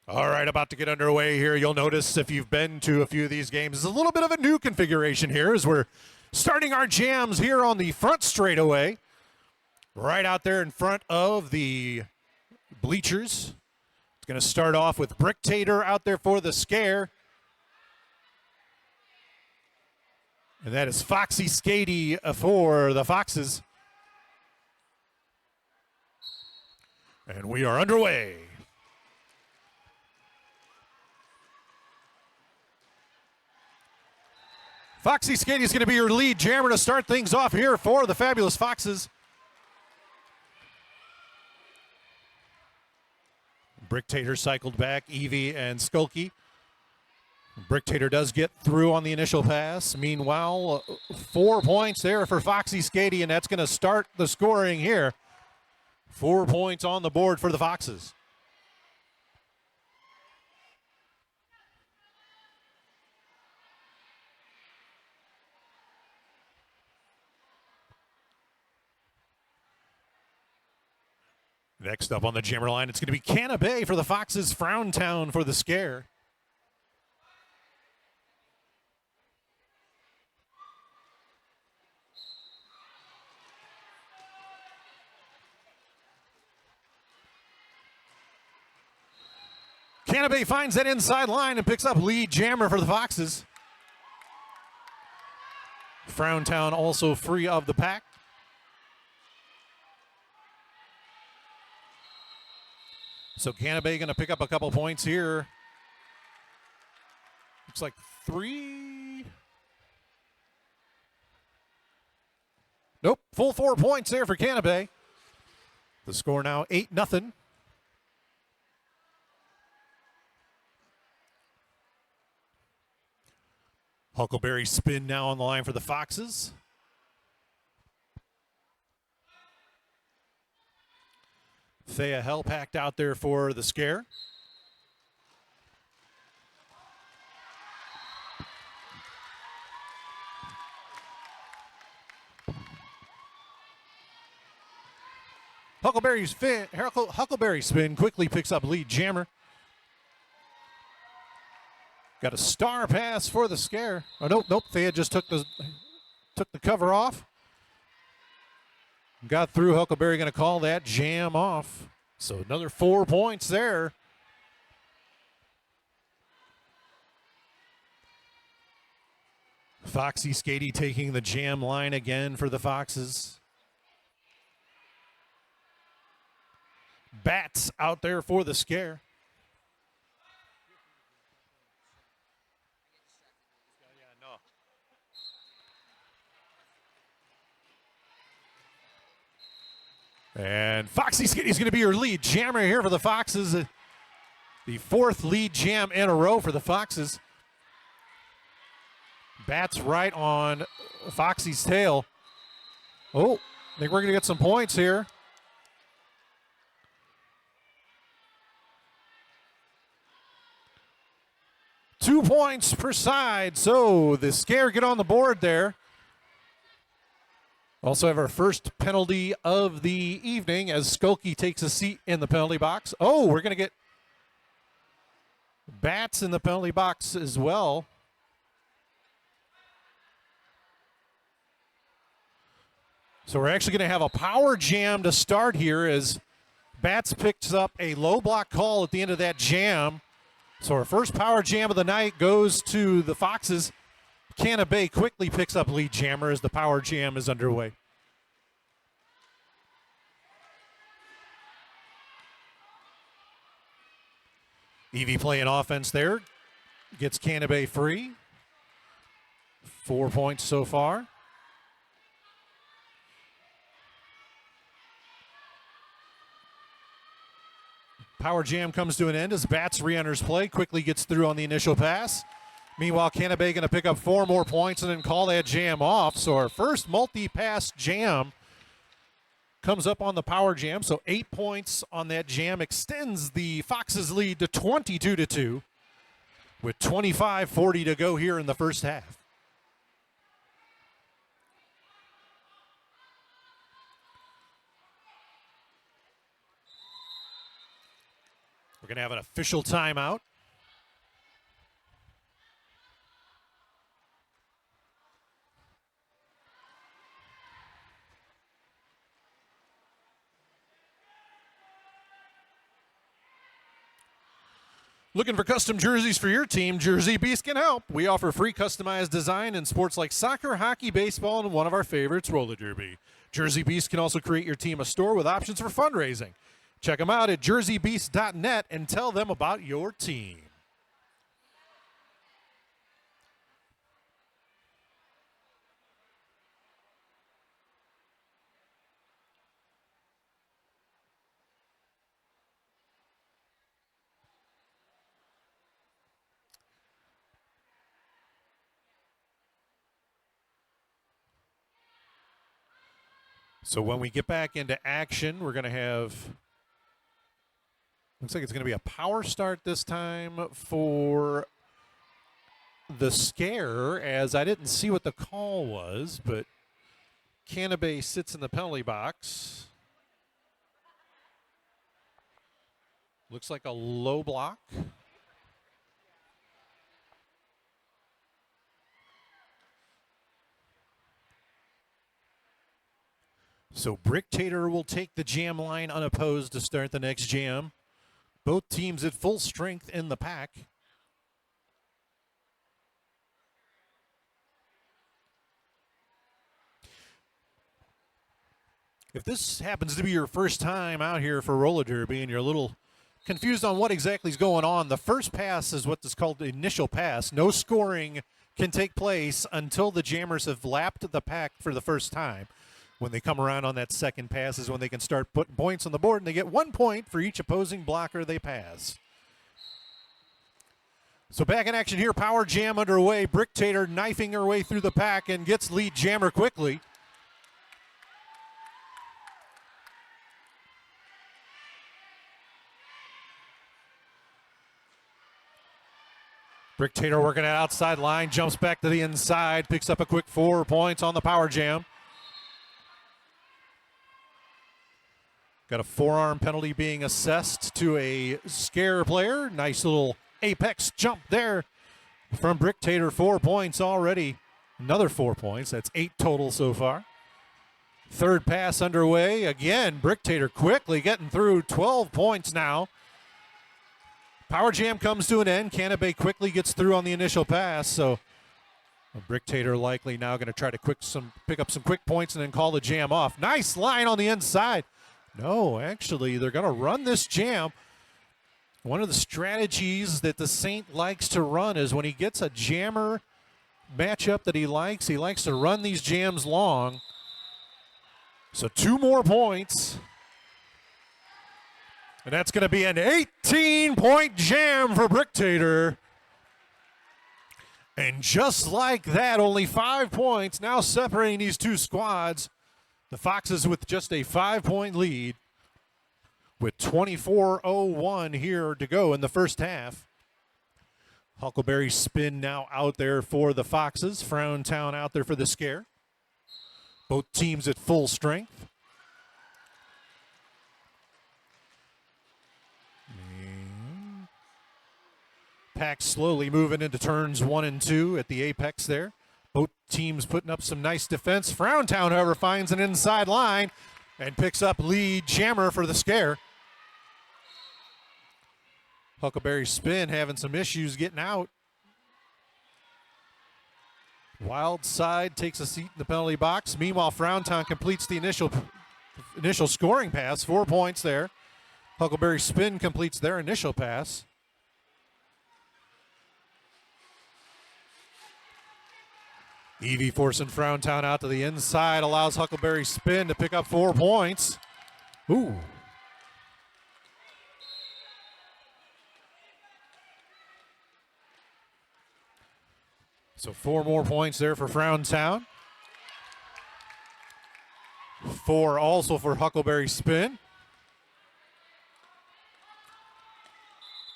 All right, about to get underway here. You'll notice if you've been to a few of these games, it's a little bit of a new configuration here as we're starting our jams here on the front straightaway, right out there in front of the bleachers. It's going to start off with Bricktator out there for the scare. And that is Foxy Skady for the Foxes. And we are underway. Foxy Skady is going to be your lead jammer to start things off here for the Fabulous Foxes. Bricktator cycled back, Evie and Skulky. Bricktator does get through on the initial pass. Meanwhile, 4 points there for Foxy Skady, and that's going to start the scoring here. 4 points on the board for the Foxes. Next up on the jammer line, it's going to be Canabay for the Foxes, Frowntown for the scare. Canabay finds that inside line and picks up lead jammer for the Foxes. Frowntown also free of the pack. So Canabay going to pick up a couple points here. Looks like 3. Nope, full 4 points there for Canabay. The score now 8-0. Huckleberry spin now on the line for the Foxes. Thea Hell packed out there for the scare. Huckleberry spin quickly picks up lead jammer. Got a star pass for the scare. Oh, nope. Thea just took the cover off. Got through. Huckleberry going to call that jam off. So another 4 points there. Foxy Skady taking the jam line again for the Foxes. Bats out there for the scare. And Foxy Skady is going to be your lead jammer here for the Foxes. The 4th lead jam in a row for the Foxes. Bats right on Foxy's tail. Oh, I think we're going to get some points here. Two points per side. So the scare get on the board there. Also have our first penalty of the evening as Skulky takes a seat in the penalty box. Oh, we're going to get Bats in the penalty box as well. So we're actually going to have a power jam to start here as Bats picks up a low block call at the end of that jam. So our first power jam of the night goes to the Foxes. Canabay quickly picks up lead jammer as the power jam is underway. Evie playing offense there. Gets Canabay free. 4 points so far. Power jam comes to an end as Bats re-enters play. Quickly gets through on the initial pass. Meanwhile, Canabay going to pick up 4 more points and then call that jam off. So our first multi-pass jam comes up on the power jam. So 8 points on that jam extends the Foxes' lead to 22-2 with 25:40 to go here in the first half. We're going to have an official timeout. Looking for custom jerseys for your team? Jersey Beast can help. We offer free customized design in sports like soccer, hockey, baseball, and one of our favorites, roller derby. Jersey Beast can also create your team a store with options for fundraising. Check them out at jerseybeast.net and tell them about your team. So when we get back into action, we're going to have, looks like it's going to be a power start this time for the scare, as I didn't see what the call was, but Canabay sits in the penalty box. Looks like a low block. So Bricktator will take the jam line unopposed to start the next jam. Both teams at full strength in the pack. If this happens to be your first time out here for roller derby and you're a little confused on what exactly is going on, the first pass is what is called the initial pass. No scoring can take place until the jammers have lapped the pack for the first time. When they come around on that second pass is when they can start putting points on the board, and they get 1 point for each opposing blocker they pass. So back in action here, power jam underway. Bricktator knifing her way through the pack and gets lead jammer quickly. Bricktator working at outside line, jumps back to the inside, picks up a quick 4 points on the power jam. Got a forearm penalty being assessed to a scare player. Nice little apex jump there from Bricktator. 4 points already. Another 4 points. That's 8 total so far. Third pass underway. Again, Bricktator quickly getting through. 12 points now. Power jam comes to an end. Canabay quickly gets through on the initial pass. So Bricktator likely now going to try to pick up some quick points and then call the jam off. Nice line on the inside. No, actually, they're going to run this jam. One of the strategies that the Saint likes to run is when he gets a jammer matchup that he likes to run these jams long. So 2 more points. And that's going to be an 18-point jam for Bricktator. And just like that, only 5 points now separating these two squads. The Foxes with just a 5-point lead with 24:01 here to go in the first half. Huckleberry spin now out there for the Foxes. Frowntown out there for the scare. Both teams at full strength. Pack slowly moving into turns 1 and 2 at the apex there. Both teams putting up some nice defense. Frowntown, however, finds an inside line and picks up lead jammer for the scare. Huckleberry spin having some issues getting out. Wild side takes a seat in the penalty box. Meanwhile, Frowntown completes the initial scoring pass. 4 points there. Huckleberry spin completes their initial pass. Evie forcing Frowntown out to the inside, allows Huckleberry spin to pick up 4 points. Ooh. So 4 more points there for Frowntown. 4 also for Huckleberry spin.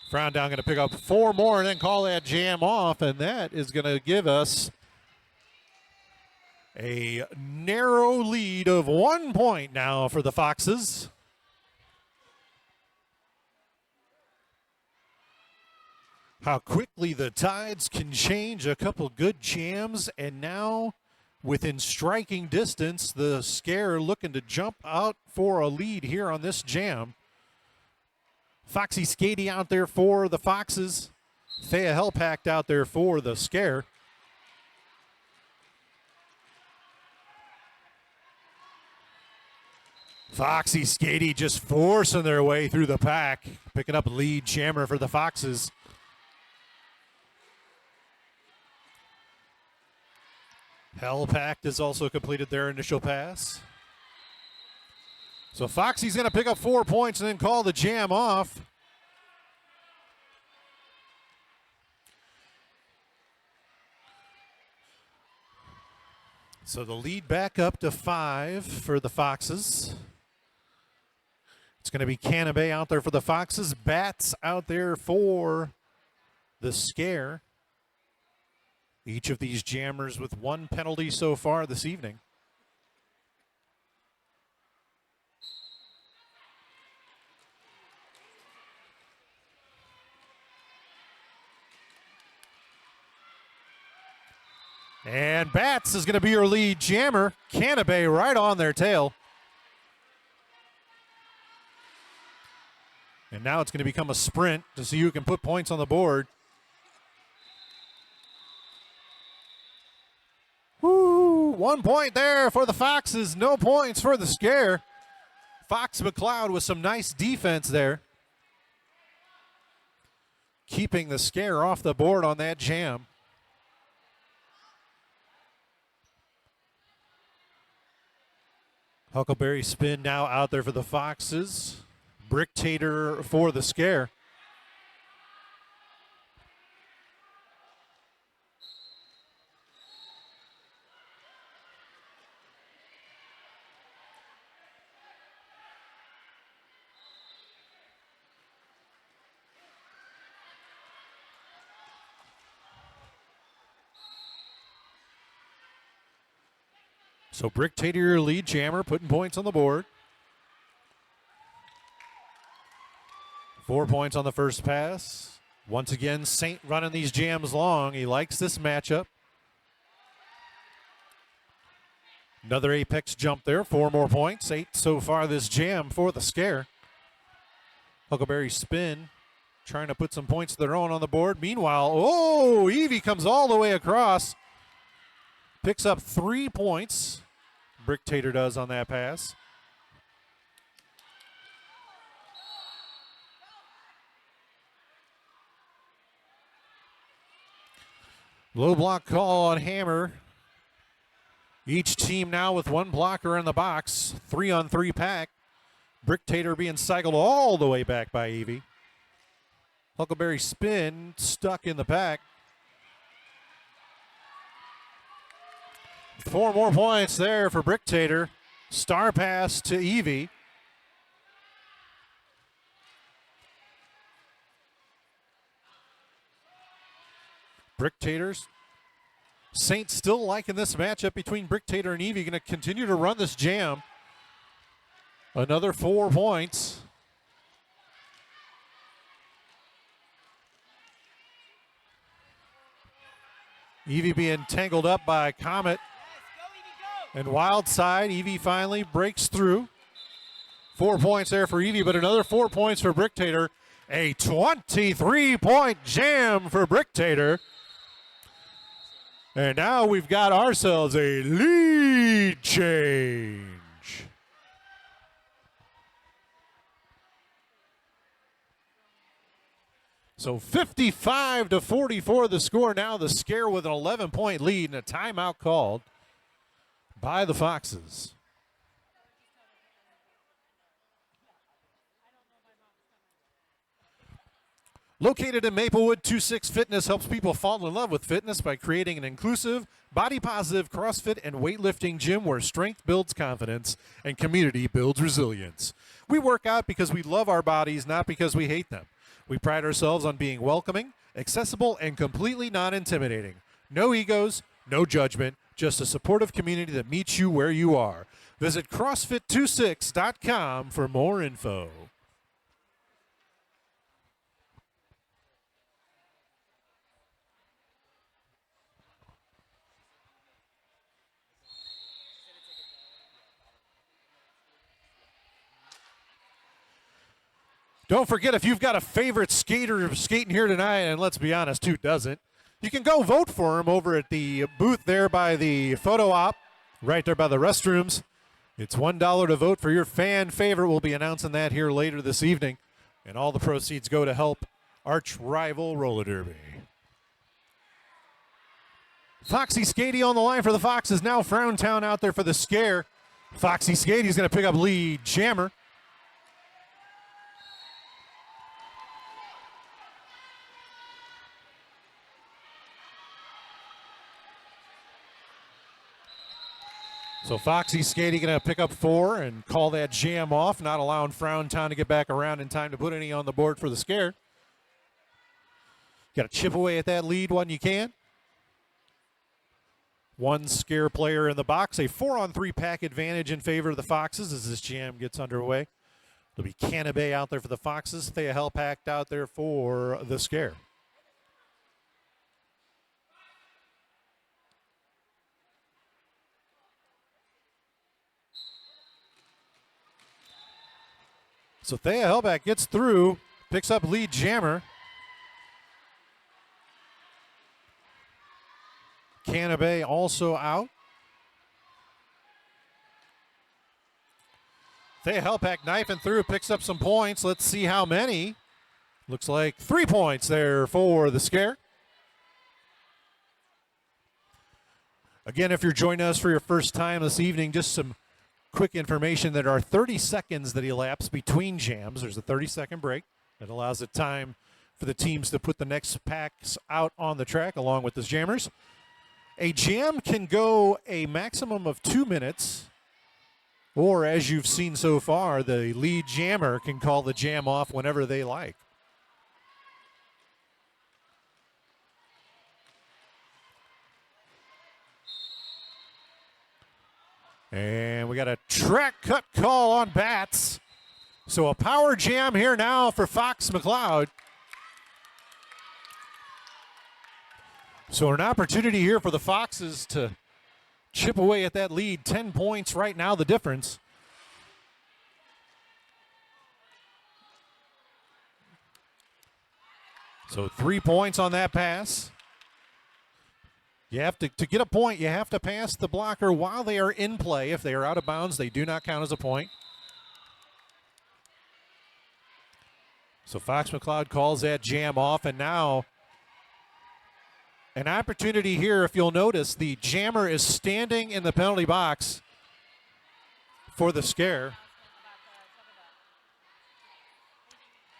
Frowntown going to pick up 4 more and then call that jam off, and that is going to give us a narrow lead of 1 point now for the Foxes. How quickly the tides can change. A couple good jams, and now within striking distance, the Scare looking to jump out for a lead here on this jam. Foxy Skady out there for the Foxes. Thea Hellpact out there for the Scare. Foxy Skady just forcing their way through the pack, picking up lead jammer for the Foxes. Hellpact has also completed their initial pass. So Foxy's going to pick up 4 points and then call the jam off. So the lead back up to 5 for the Foxes. It's going to be Canabay out there for the Foxes. Bats out there for the Scare. Each of these jammers with 1 penalty so far this evening. And Bats is going to be your lead jammer. Canabay right on their tail. And now it's going to become a sprint to see who can put points on the board. Woo! 1 point there for the Foxes. No points for the Scare. Fox McLeod with some nice defense there. Keeping the Scare off the board on that jam. Huckleberry spin now out there for the Foxes. Bricktator for the Scare. So Bricktator, your lead jammer, putting points on the board. 4 points on the first pass. Once again, Saint running these jams long. He likes this matchup. Another apex jump there, 4 more points. 8 so far this jam for the Scare. Huckleberry spin, trying to put some points of their own on the board. Meanwhile, oh, Evie comes all the way across. Picks up 3 points. Bricktator does on that pass. Low block call on Hammer. Each team now with 1 blocker in the box. 3-on-3 pack. Bricktator being cycled all the way back by Evie. Huckleberry spin, stuck in the pack. 4 more points there for Bricktator. Star pass to Evie. Bricktators. Saints still liking this matchup between Bricktator and Evie. Going to continue to run this jam. Another 4 points. Evie being tangled up by Comet. And Wildside, Evie finally breaks through. 4 points there for Evie, but another 4 points for Bricktator. A 23-point jam for Bricktator. And now we've got ourselves a lead change. So 55-44 the score now. The Scare with an 11-point lead and a timeout called by the Foxes. Located in Maplewood, 26 Fitness helps people fall in love with fitness by creating an inclusive, body-positive CrossFit and weightlifting gym where strength builds confidence and community builds resilience. We work out because we love our bodies, not because we hate them. We pride ourselves on being welcoming, accessible, and completely non-intimidating. No egos, no judgment, just a supportive community that meets you where you are. Visit CrossFit26.com for more info. Don't forget, if you've got a favorite skater skating here tonight, and let's be honest, who doesn't, you can go vote for him over at the booth there by the photo op, right there by the restrooms. It's $1 to vote for your fan favorite. We'll be announcing that here later this evening, and all the proceeds go to help arch rival roller derby. Foxy Skady on the line for the Foxes. Now Frowntown out there for the scare. Foxy Skady's going to pick up lead jammer. So Foxy Skady going to pick up 4 and call that jam off, not allowing Frowntown to get back around in time to put any on the board for the scare. Got to chip away at that lead when you can. One scare player in the box, a 4-on-3 pack advantage in favor of the Foxes as this jam gets underway. It'll be Canabe out there for the Foxes, Thea Hellpact out there for the scare. So Thea Hellback gets through, picks up lead jammer. Canabe also out. Thea Hellpack knifing through, picks up some points. Let's see how many. Looks like 3 points there for the scare. Again, if you're joining us for your first time this evening, just some quick information. There are 30 seconds that elapse between jams. There's a 30-second break that allows the time for the teams to put the next packs out on the track along with the jammers. A jam can go a maximum of 2 minutes, or as you've seen so far, the lead jammer can call the jam off whenever they like. And we got a track cut call on bats. So a power jam here now for Fox McLeod. So an opportunity here for the Foxes to chip away at that lead. 10 points right now, the difference. So 3 points on that pass. You have to get a point, you have to pass the blocker while they are in play. If they are out of bounds, they do not count as a point. So Fox McLeod calls that jam off, and now an opportunity here. If you'll notice, the jammer is standing in the penalty box for the scare.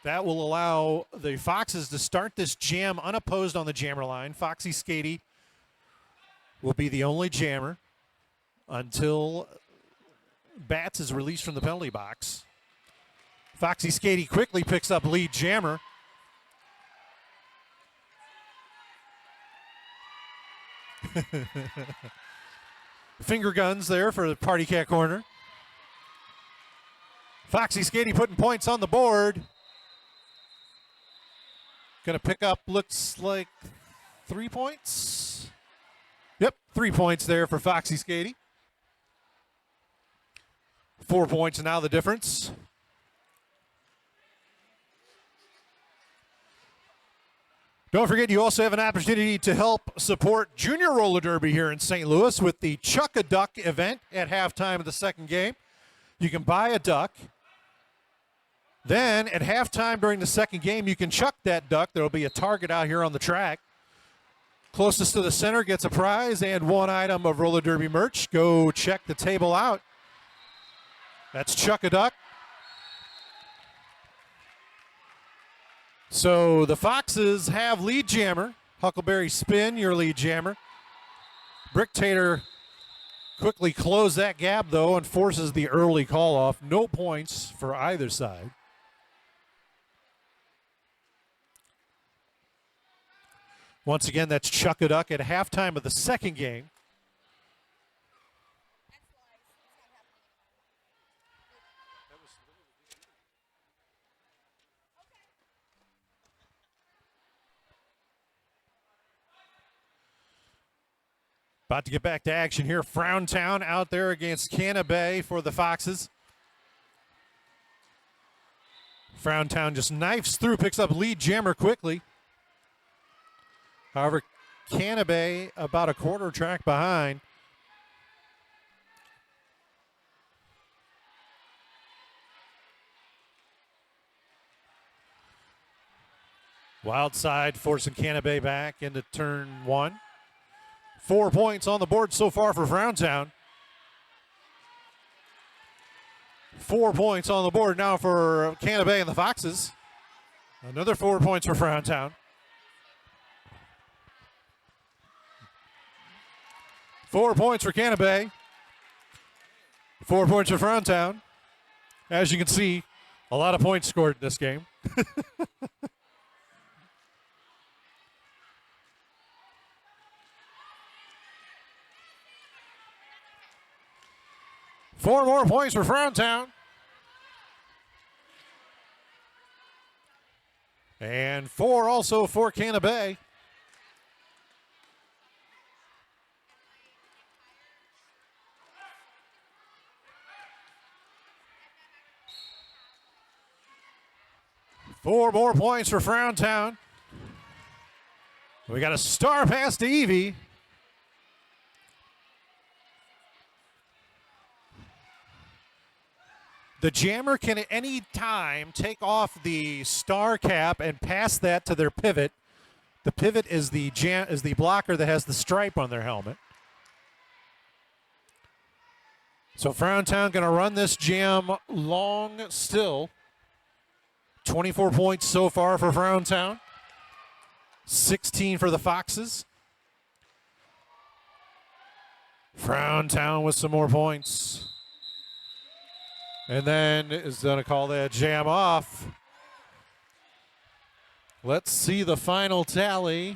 That will allow the Foxes to start this jam unopposed on the jammer line. Foxy Skady will be the only jammer until Bats is released from the penalty box. Foxy Skady quickly picks up lead jammer. Finger guns there for the Party Cat corner. Foxy Skady putting points on the board. Gonna pick up, looks like 3 points. Yep, 3 points there for Foxy Skady. 4 points now the difference. Don't forget, you also have an opportunity to help support Junior Roller Derby here in St. Louis with the Chuck-a-Duck event at halftime of the second game. You can buy a duck. Then at halftime during the second game, you can chuck that duck. There will be a target out here on the track. Closest to the center gets a prize and one item of roller derby merch. Go check the table out. That's Chuck-a-Duck. So the Foxes have lead jammer. Huckleberry Spin, your lead jammer. Bricktator quickly closed that gap, though, and forces the early call off. No points for either side. Once again, that's Chuck-a-Duck at halftime of the second game. About to get back to action here. Frowntown out there against Canabe for the Foxes. Frowntown just knifes through, picks up lead jammer quickly. However, Canabay about a quarter track behind. Wild side forcing Canabay back into turn 1. 4 points on the board so far for Frowntown. 4 points on the board now for Canabay and the Foxes. Another 4 points for Frowntown. 4 points for Canabay. 4 points for Frowntown. As you can see, a lot of points scored in this game. Four more points for Frowntown. And 4 also for Canabay. Four more points for Frowntown. We got a star pass to Evie. The jammer can at any time take off the star cap and pass that to their pivot. The pivot is the blocker that has the stripe on their helmet. So Frowntown going to run this jam long still. 24 points so far for Frowntown. 16 for the Foxes. Frowntown with some more points. And then is going to call that jam off. Let's see the final tally.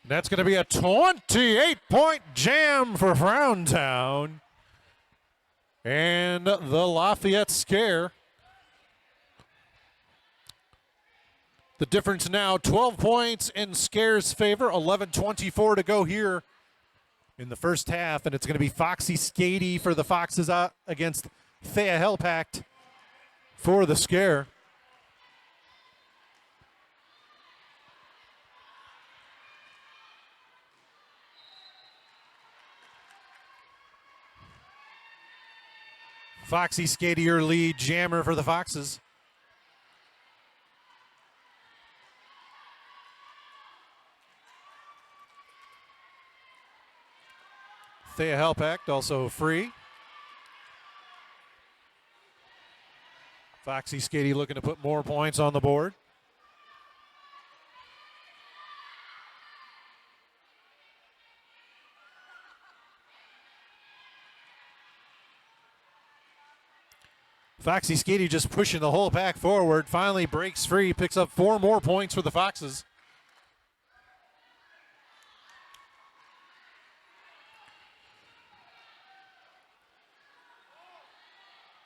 That's going to be a 28-point jam for Frowntown. And the Lafayette Scare. The difference now 12 points in Scare's favor. 11:24 to go here in the first half, and it's going to be Foxy Skady for the Foxes against Thea Hellpact for the Scare. Foxy Skady, your lead jammer for the Foxes. Thea Hellpact also free. Foxy Skady looking to put more points on the board. Foxy Skady just pushing the whole pack forward. Finally breaks free, picks up 4 more points for the Foxes.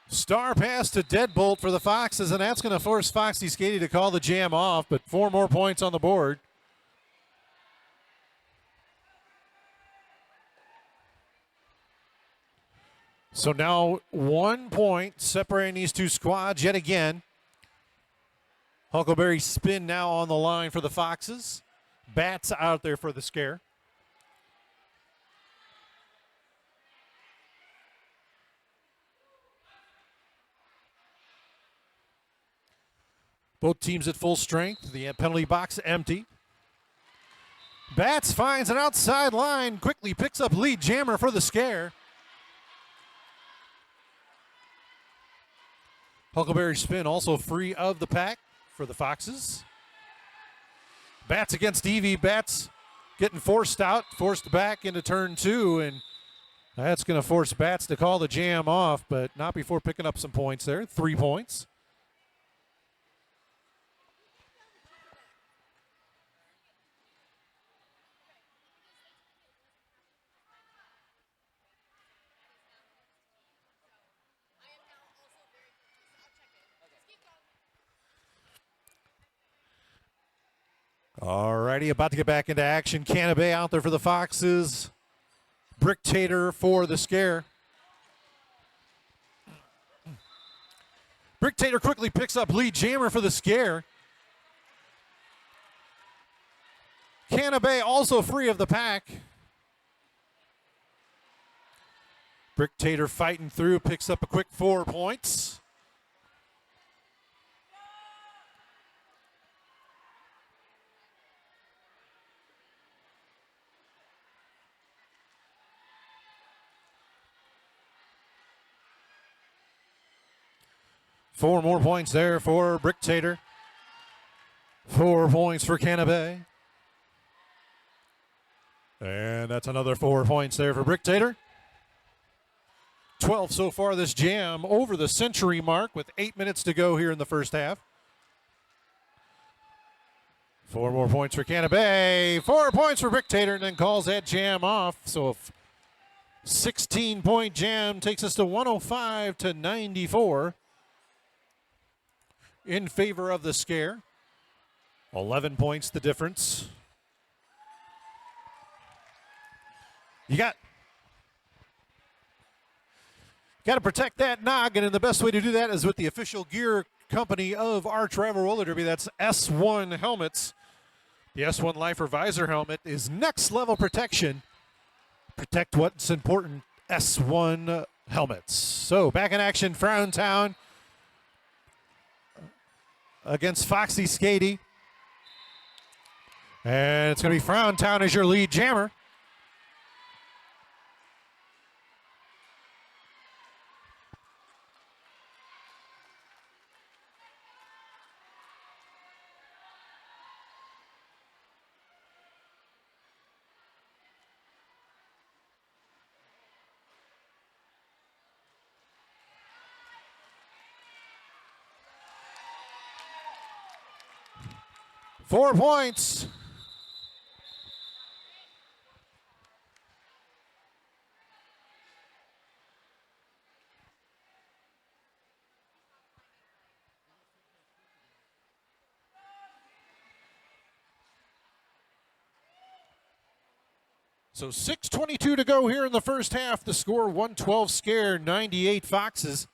Star pass to Deadbolt for the Foxes, and that's going to force Foxy Skady to call the jam off, but 4 more points on the board. So now 1 point separating these two squads yet again. Huckleberry spin now on the line for the Foxes. Bats out there for the Scare. Both teams at full strength. The penalty box empty. Bats finds an outside line. Quickly picks up lead jammer for the Scare. Huckleberry spin also free of the pack for the Foxes. Bats against Evie. Bats getting forced back into turn 2, and that's going to force Bats to call the jam off, but not before picking up some points there. 3 points. All righty, about to get back into action. Canabay out there for the Foxes. Bricktator for the Scare. Bricktator quickly picks up lead jammer for the scare. Canabay also free of the pack. Bricktator fighting through, picks up a quick 4 points. Four more points there for Bricktator. 4 points for Canabay. And that's another 4 points there for Bricktator. 12 so far this jam, over the century mark with 8 minutes to go here in the first half. 4 more points for Canabay, 4 points for Bricktator, and then calls that jam off. So a 16-point jam takes us to 105-94 in favor of the scare. 11 points the difference. You got to protect that noggin, and the best way to do that is with the official gear company of our Travel Roller Derby. That's S1 Helmets. The S1 Lifer Visor helmet is next level protection. Protect what's important, S1 helmets. So back in action, Frowntown against Foxy Skady. And it's going to be Frowntown as your lead jammer. Four points. So 6:22 to go here in the first half. The score 112 scare, 98 Foxes.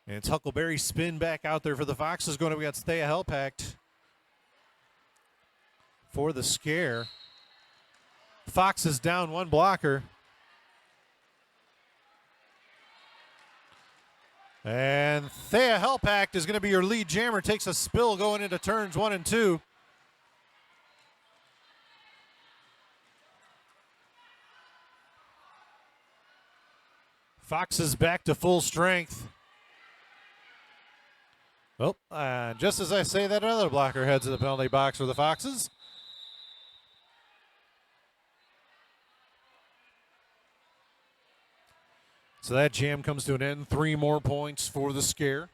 And it's Huckleberry spin back out there for the Foxes. Going to be got Thea Hellpact for the scare. Foxes down one blocker. And Thea Hellpact is going to be your lead jammer. Takes a spill going into turns 1 and 2. Foxes back to full strength. Well, just as I say that, another blocker heads to the penalty box for the Foxes. So that jam comes to an end. 3 more points for the scare.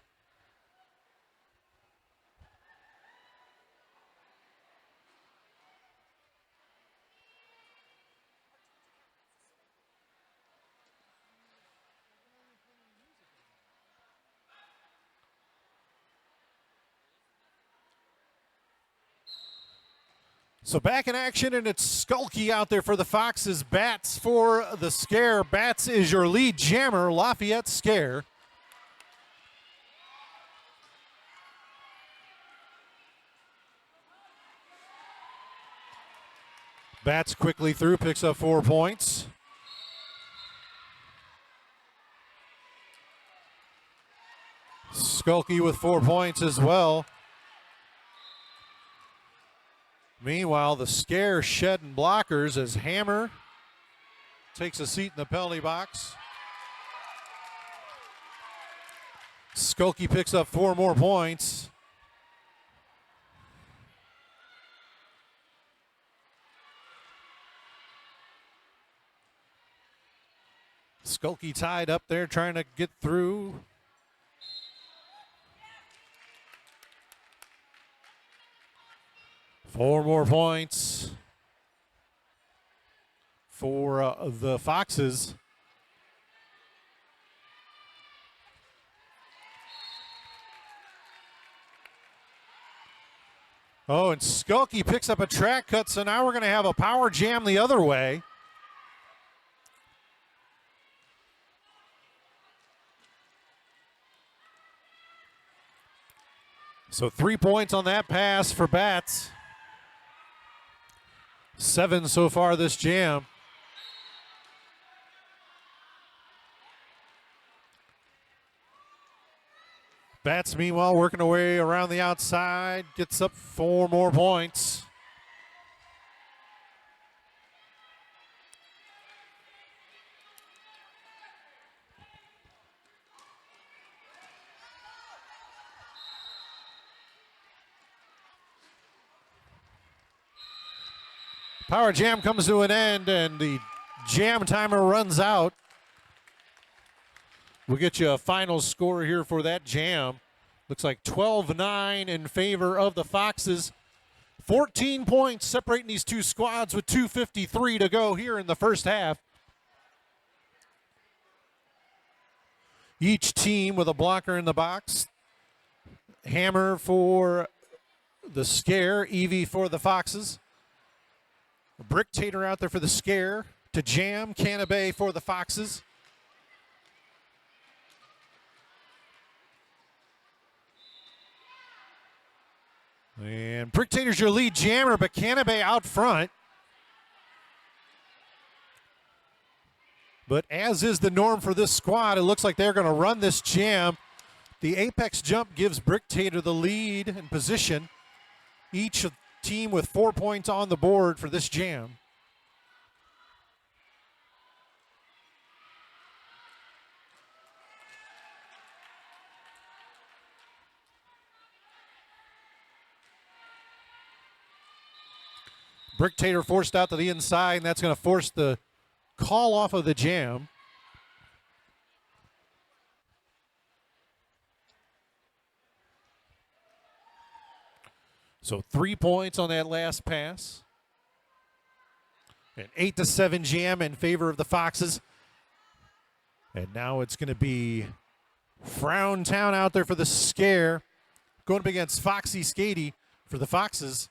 So back in action, and it's Skulky out there for the Foxes. Bats for the scare. Bats is your lead jammer, Lafayette scare. Bats quickly through, picks up 4 points. Skulky with 4 points as well. Meanwhile, the scare shedding blockers as Hammer takes a seat in the penalty box. Skulky picks up 4 more points. Skulky tied up there trying to get through. Four more points for the Foxes. Oh, and Skulky picks up a track cut, so now we're going to have a power jam the other way. So 3 points on that pass for Bats. 7 so far this jam. Bats, meanwhile, working away around the outside, gets up 4 more points. Power jam comes to an end, and the jam timer runs out. We'll get you a final score here for that jam. Looks like 12-9 in favor of the Foxes. 14 points separating these two squads with 2:53 to go here in the first half. Each team with a blocker in the box. Hammer for the Scare, Evie for the Foxes. Brick Tater out there for the Scare. To jam, Canabay for the Foxes. And Brick Tater's your lead jammer, but Canabay out front. But as is the norm for this squad, it looks like they're going to run this jam. The apex jump gives Brick Tater the lead in position. Each team with 4 points on the board for this jam. Brick Tater forced out to the inside, and that's going to force the call off of the jam. So 3 points on that last pass. An 8-7 jam in favor of the Foxes. And now it's going to be Frown Town out there for the Scare. Going up against Foxy Skady for the Foxes.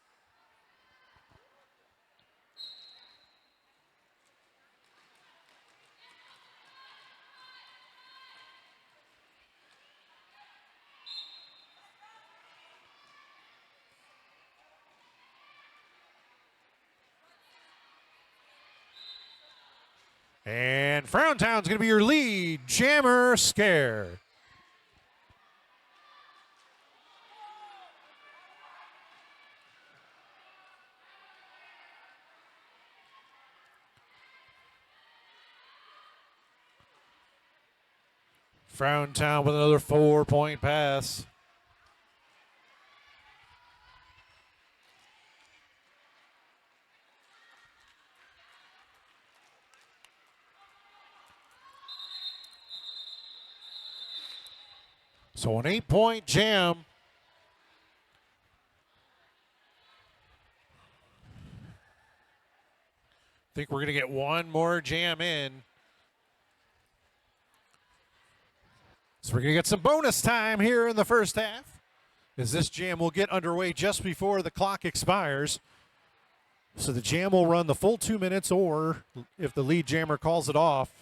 And Frown Town's going to be your lead jammer, Scare. Frown Town with another 4-point pass. So an 8-point jam. Think we're going to get one more jam in. So we're going to get some bonus time here in the first half, as this jam will get underway just before the clock expires. So the jam will run the full 2 minutes, or if the lead jammer calls it off,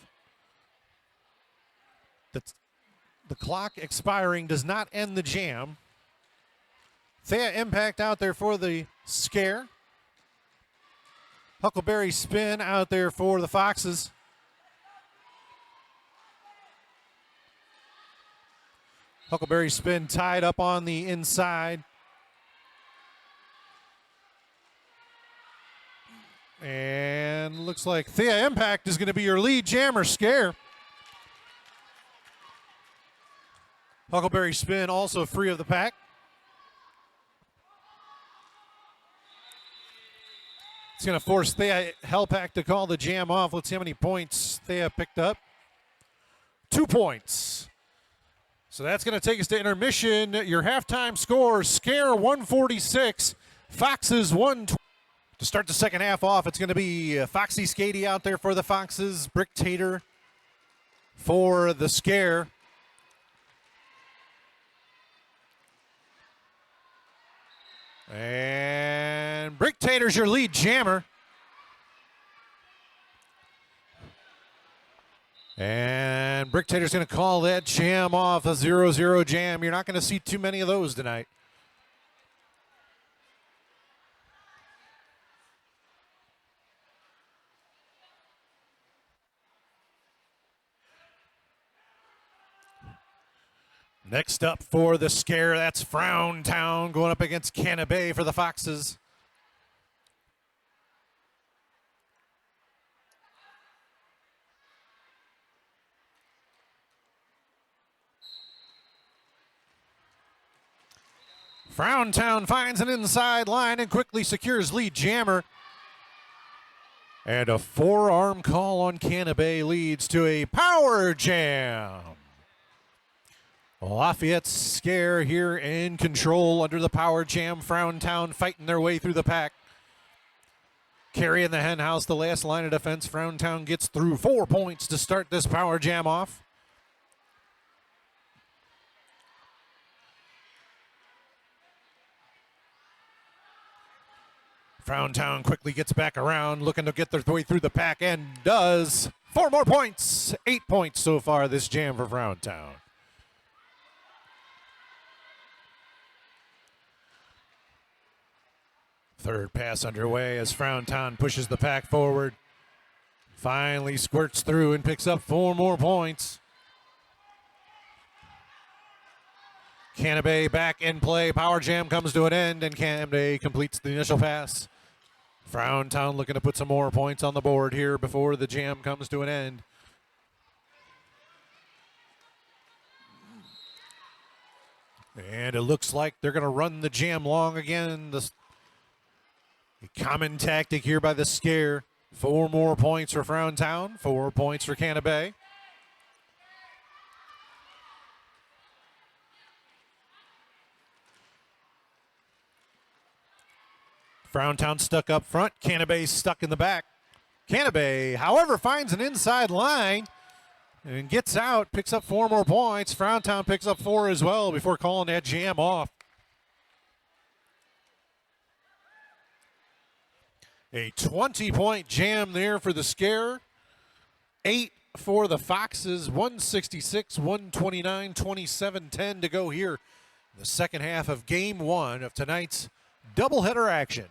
the clock expiring does not end the jam. Thea Impact out there for the Scare. Huckleberry Spin out there for the Foxes. Huckleberry Spin tied up on the inside. And looks like Thea Impact is going to be your lead jammer, Scare. Huckleberry Spin also free of the pack. It's going to force Thea Hellpack to call the jam off. Let's see how many points Thea picked up. 2 points. So that's going to take us to intermission. Your halftime score, Scare 146, Foxes 120. To start the second half off, it's going to be Foxy Skady out there for the Foxes, Brick Tater for the Scare. And Brick Tater's your lead jammer. And Brick Tater's going to call that jam off, a 0-0 jam. You're not going to see too many of those tonight. Next up for the scare, that's Frown Town going up against Canabay for the Foxes. Frown Town finds an inside line and quickly secures lead jammer. And a forearm call on Canabay leads to a power jam. Lafayette's scare here in control under the power jam. Frown Town fighting their way through the pack. Carrying the hen house, the last line of defense. Frown Town gets through 4 points to start this power jam off. Frown Town quickly gets back around, looking to get their way through the pack, and does. 4 more points. 8 points so far this jam for Frown Town. Third pass underway as Frown Town pushes the pack forward. Finally squirts through and picks up 4 more points. Canabay back in play. Power jam comes to an end, and Canabay completes the initial pass. Frown Town looking to put some more points on the board here before the jam comes to an end. And it looks like they're going to run the jam long again. The common tactic here by the scare. 4 more points for Frown Town, 4 points for Canabay. Frown Town stuck up front. Canabay stuck in the back. Canabay, however, finds an inside line and gets out, picks up 4 more points. Frown Town picks up 4 as well before calling that jam off. A 20-point jam there for the scare. 8 for the Foxes. 166, 129, 27-10 to go here in the second half of Game 1 of tonight's doubleheader action.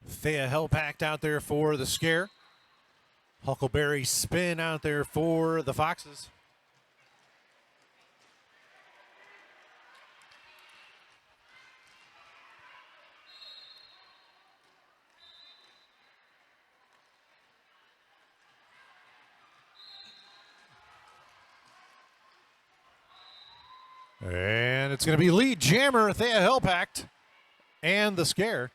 Thea Hellpacked out there for the scare. Huckleberry Spin out there for the Foxes. And it's going to be lead jammer, Thea Hellpacked, and the scare.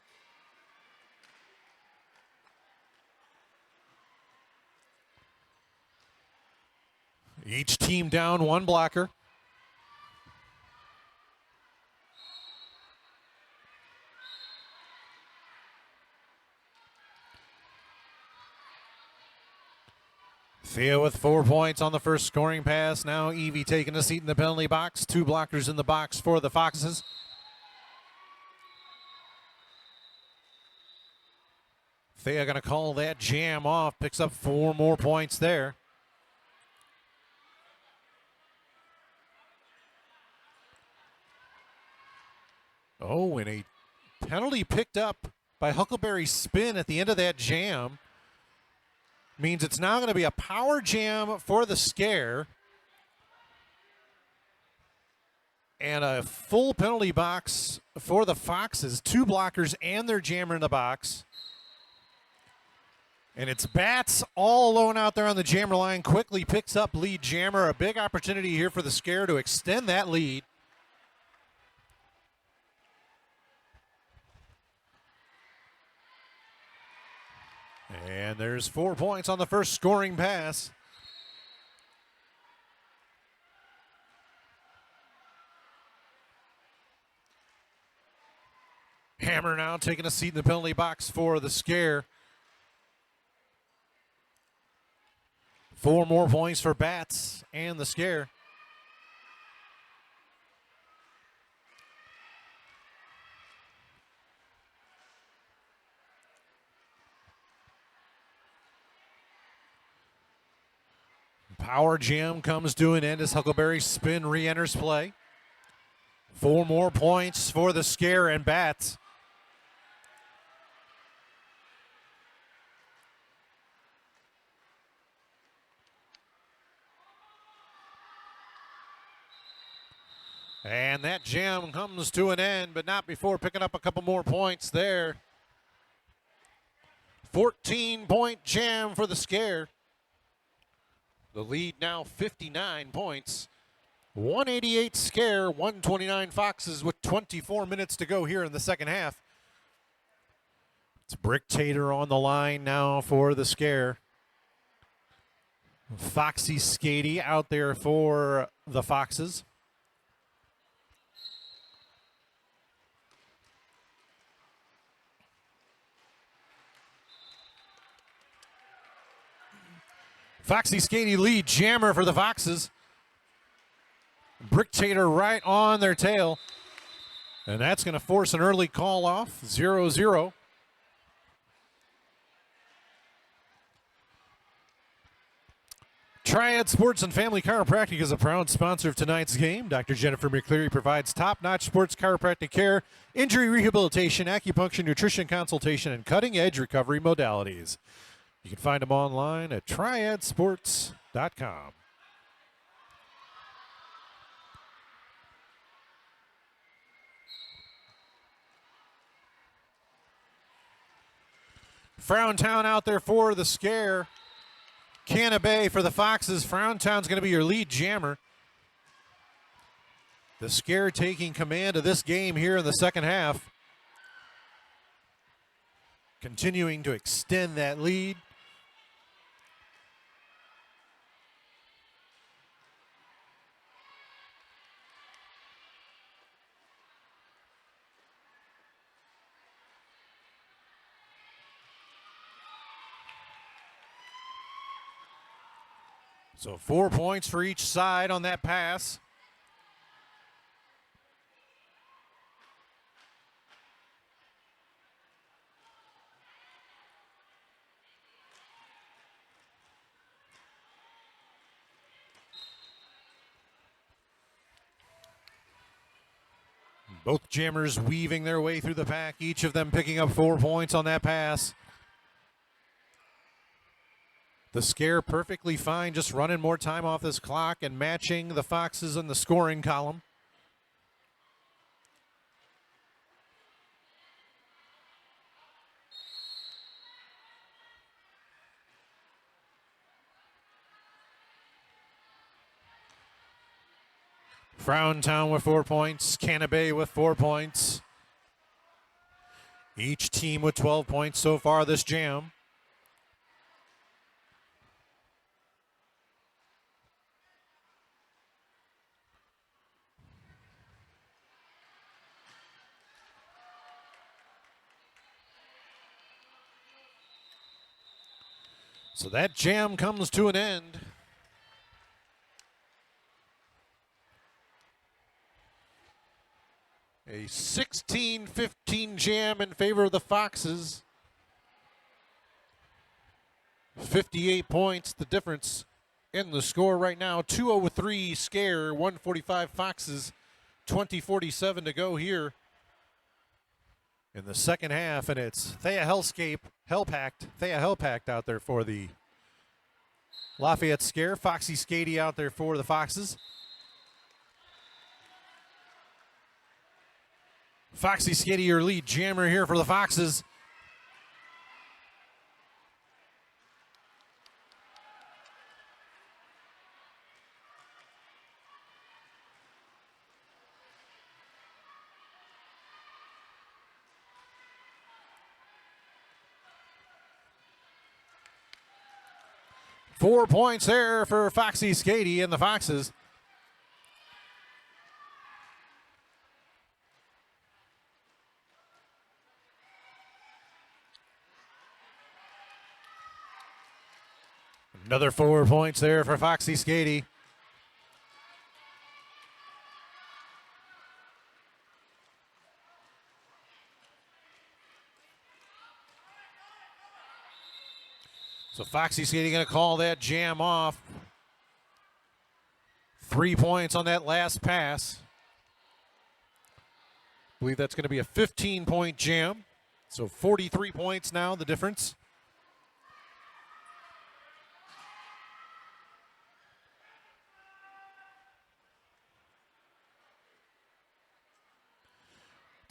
Each team down 1 blocker. Thea with 4 points on the first scoring pass. Now Evie taking a seat in the penalty box. 2 blockers in the box for the Foxes. Thea going to call that jam off. Picks up 4 more points there. Oh, and a penalty picked up by Huckleberry Spin at the end of that jam. Means it's now going to be a power jam for the scare. And a full penalty box for the Foxes. 2 blockers and their jammer in the box. And it's Bats all alone out there on the jammer line. Quickly picks up lead jammer. A big opportunity here for the scare to extend that lead. And there's 4 points on the first scoring pass. Hammer now taking a seat in the penalty box for the scare. 4 more points for Bats and the scare. Power jam comes to an end as Huckleberry Spin re-enters play. 4 more points for the scare and Bats. And that jam comes to an end, but not before picking up a couple more points there. 14-point jam for the Scare. The lead now 59 points. 188 Scare, 129 Foxes with 24 minutes to go here in the second half. It's Brick Tater on the line now for the Scare. Foxy Skady out there for the Foxes. Foxy Skady lead jammer for the Foxes. Brick Tater right on their tail. And that's going to force an early call off, 0-0. Triad Sports and Family Chiropractic is a proud sponsor of tonight's game. Dr. Jennifer McCleary provides top-notch sports chiropractic care, injury rehabilitation, acupuncture, nutrition consultation, and cutting-edge recovery modalities. You can find them online at triadsports.com. Frowntown out there for the Scare. Canabay for the Foxes. Frowntown's going to be your lead jammer. The Scare taking command of this game here in the second half. Continuing to extend that lead. So 4 points for each side on that pass. Both jammers weaving their way through the pack, each of them picking up 4 points on that pass. The Scare perfectly fine, just running more time off this clock and matching the Foxes in the scoring column. Frowntown with 4 points, Canabay with 4 points. Each team with 12 points so far this jam. So that jam comes to an end. A 16-15 jam in favor of the Foxes. 58 points, the difference in the score right now. 203 Scare, 145 Foxes, 20:47 to go here in the second half, and it's Thea Hellpact out there for the Lafayette Scare. Foxy Skady out there for the Foxes. Foxy Skady, your lead jammer here for the Foxes. Four points there for Foxy Skady and the Foxes. Another 4 points there for Foxy Skady. So Foxy Skady going to call that jam off. 3 points on that last pass. I believe that's going to be a 15-point jam. So 43 points now, the difference.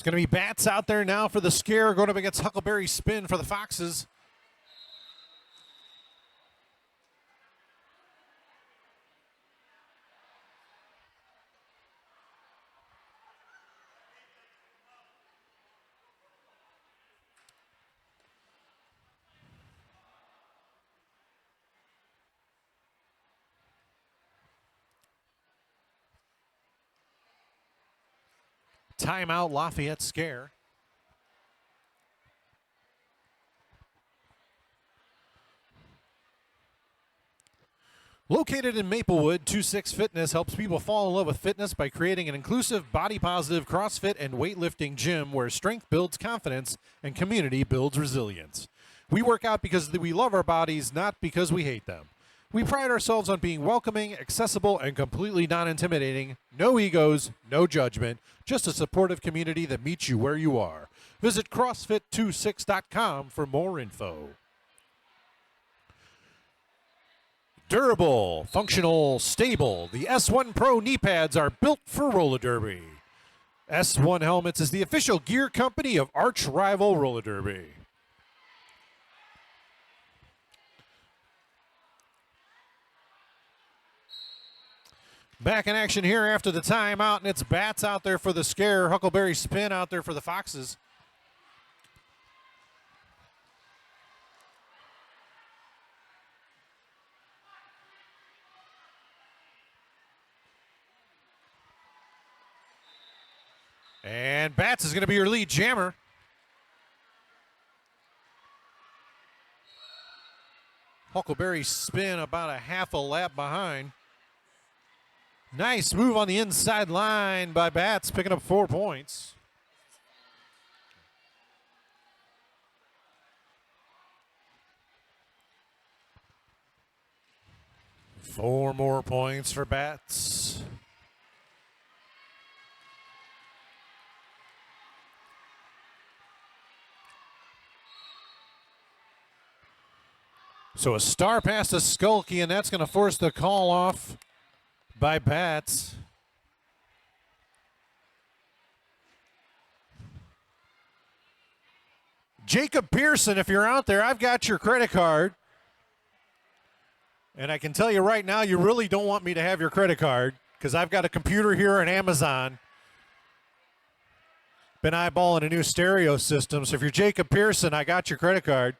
Going to be Bats out there now for the Scare, going up against Huckleberry Spin for the Foxes. Timeout, Lafayette Scare. Located in Maplewood, 26 Fitness helps people fall in love with fitness by creating an inclusive, body-positive CrossFit and weightlifting gym where strength builds confidence and community builds resilience. We work out because we love our bodies, not because we hate them. We pride ourselves on being welcoming, accessible, and completely non-intimidating. No egos, no judgment, just a supportive community that meets you where you are. Visit CrossFit26.com for more info. Durable, functional, stable. The S1 Pro knee pads are built for roller derby. S1 Helmets is the official gear company of arch rival roller derby. Back in action here after the timeout, and it's Bats out there for the Scare, Huckleberry Spin out there for the Foxes. And Bats is going to be your lead jammer. Huckleberry Spin about a half a lap behind. Nice move on the inside line by Bats, picking up 4 points. Four more points for Bats. So a star pass to Skulky, and that's going to force the call off by Bats. Jacob Pearson, if you're out there, I've got your credit card. And I can tell you right now, you really don't want me to have your credit card because I've got a computer here at Amazon. Been eyeballing a new stereo system. So if you're Jacob Pearson, I got your credit card.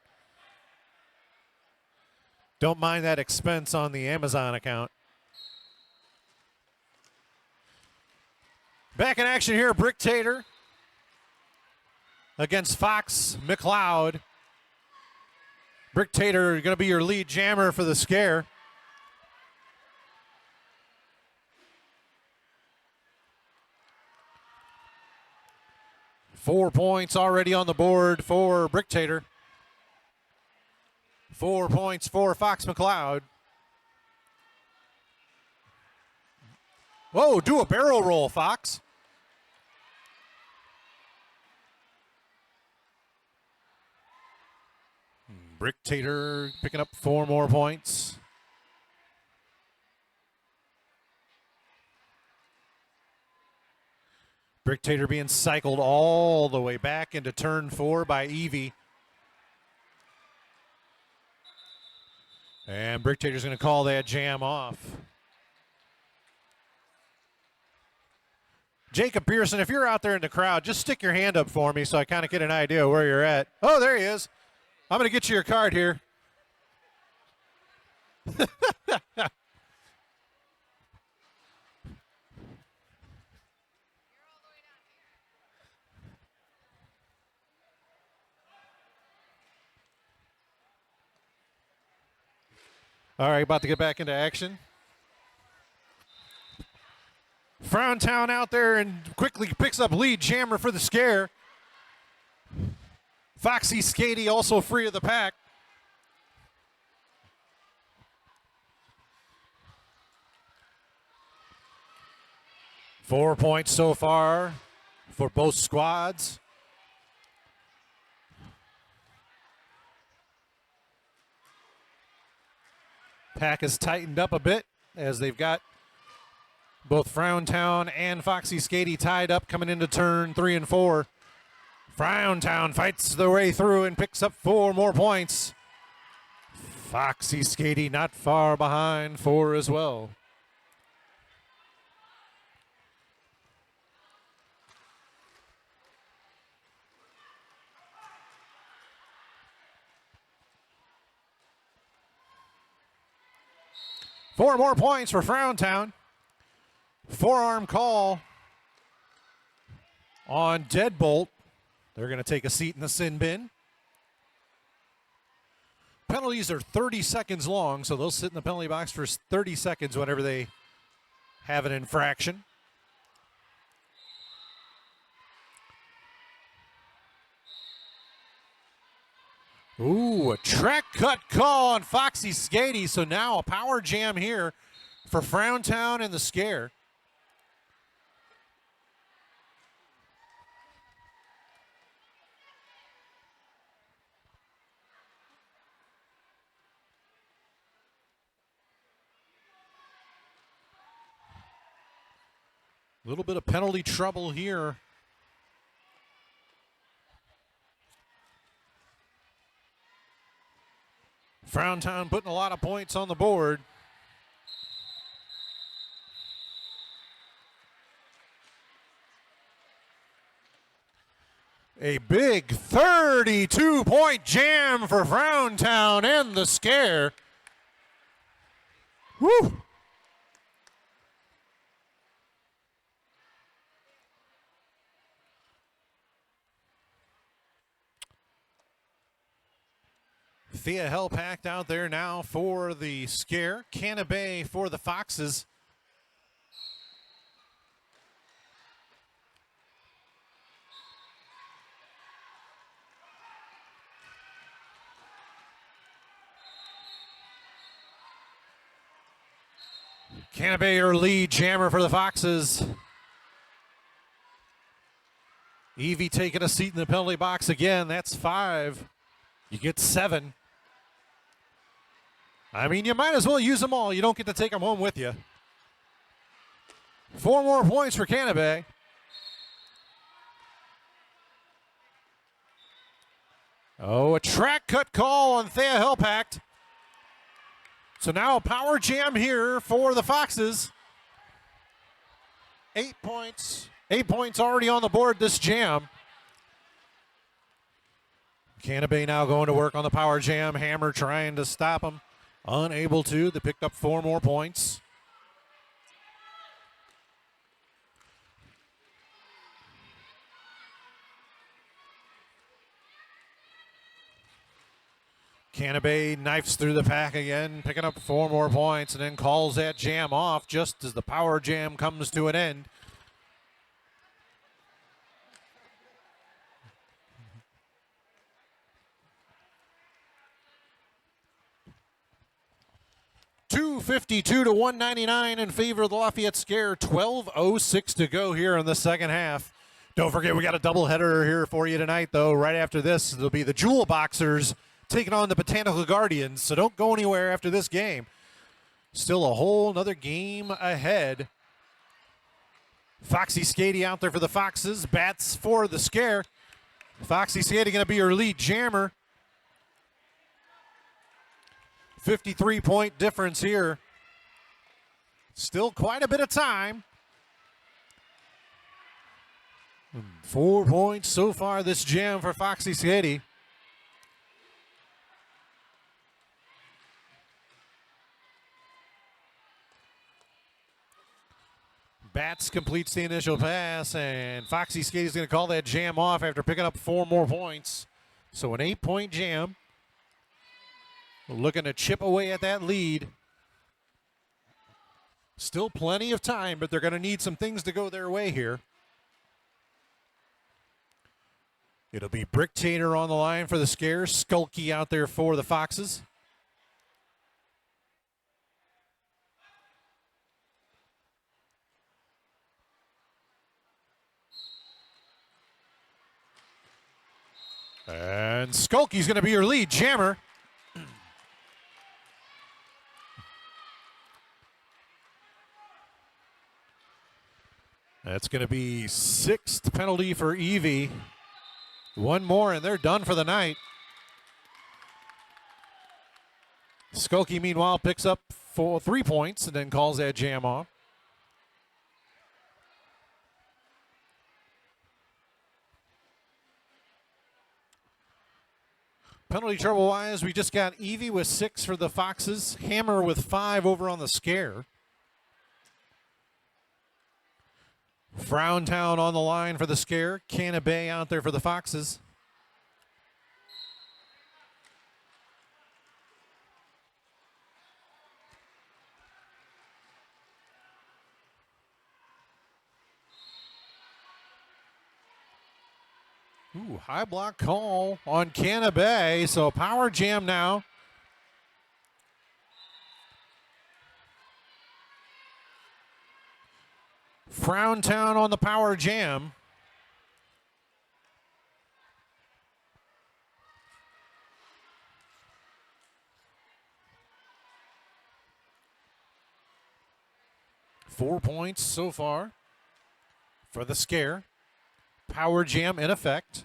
Don't mind that expense on the Amazon account. Back in action here, Brick Tater against Fox McLeod. Brick Tater going to be your lead jammer for the Scare. Four points already on the board for Brick Tater. 4 points for Fox McLeod. Whoa, do a barrel roll, Fox. Brick Tater picking up 4 more points. Brick Tater being cycled all the way back into turn 4 by Evie. And Brick Tater's going to call that jam off. Jacob Pearson, if you're out there in the crowd, just stick your hand up for me so I kind of get an idea where you're at. Oh, there he is. I'm going to get you your card here. All right, about to get back into action. Frowntown out there and quickly picks up lead jammer for the Scare. Foxy Skady also free of the pack. Four points so far for both squads. Pack has tightened up a bit as they've got both Frowntown and Foxy Skady tied up coming into turn 3 and 4. Frowntown fights their way through and picks up 4 more points. Foxy Skady not far behind, 4 as well. Four more points for Frowntown. Forearm call on Deadbolt. They're going to take a seat in the sin bin. Penalties are 30 seconds long, so they'll sit in the penalty box for 30 seconds whenever they have an infraction. Ooh, a track cut call on Foxy Skady, so now a power jam here for Frowntown and the Scare. A little bit of penalty trouble here. Frowntown putting a lot of points on the board. A big 32-point jam for Frowntown and the Scare. Woo! Thea Hell packed out there now for the Scare. Canabay for the Foxes. Canabay your lead jammer for the Foxes. Evie taking a seat in the penalty box again. That's 5. You get 7. I mean, you might as well use them all. You don't get to take them home with you. 4 more points for Canabay. Oh, a track cut call on Thea Hellpact. So now a power jam here for the Foxes. 8 points. 8 points already on the board this jam. Canabay now going to work on the power jam. Hammer trying to stop him. Unable to. They picked up 4 more points. Canabay knifes through the pack again, picking up 4 more points, and then calls that jam off just as the power jam comes to an end. $252 to $199 in favor of the Lafayette Scare. 12:06 to go here in the second half. Don't forget, we got a doubleheader here for you tonight, though. Right after this, it'll be the Jewel Boxers taking on the Botanical Guardians. So don't go anywhere after this game. Still a whole nother game ahead. Foxy Skady out there for the Foxes. Bats for the Scare. Foxy Skady going to be your lead jammer. 53-point difference here. Still quite a bit of time. 4 points so far this jam for Foxy Skady. Bats completes the initial pass, and Foxy Skady is going to call that jam off after picking up 4 more points. So an 8-point jam. Looking to chip away at that lead. Still plenty of time, but they're going to need some things to go their way here. It'll be Bricktator on the line for the Scare. Skulky out there for the Foxes. And Skulky's going to be your lead jammer. That's going to be 6th penalty for Evie. One more, and they're done for the night. Skokie, meanwhile, picks up 3 points and then calls that jam off. Penalty trouble-wise, we just got Evie with 6 for the Foxes, Hammer with 5 over on the Scare. Frowntown on the line for the Scare, Canabay out there for the Foxes. Ooh, high block call on Canabay, so power jam now. Frowntown on the power jam. Four points so far for the Scare. Power jam in effect.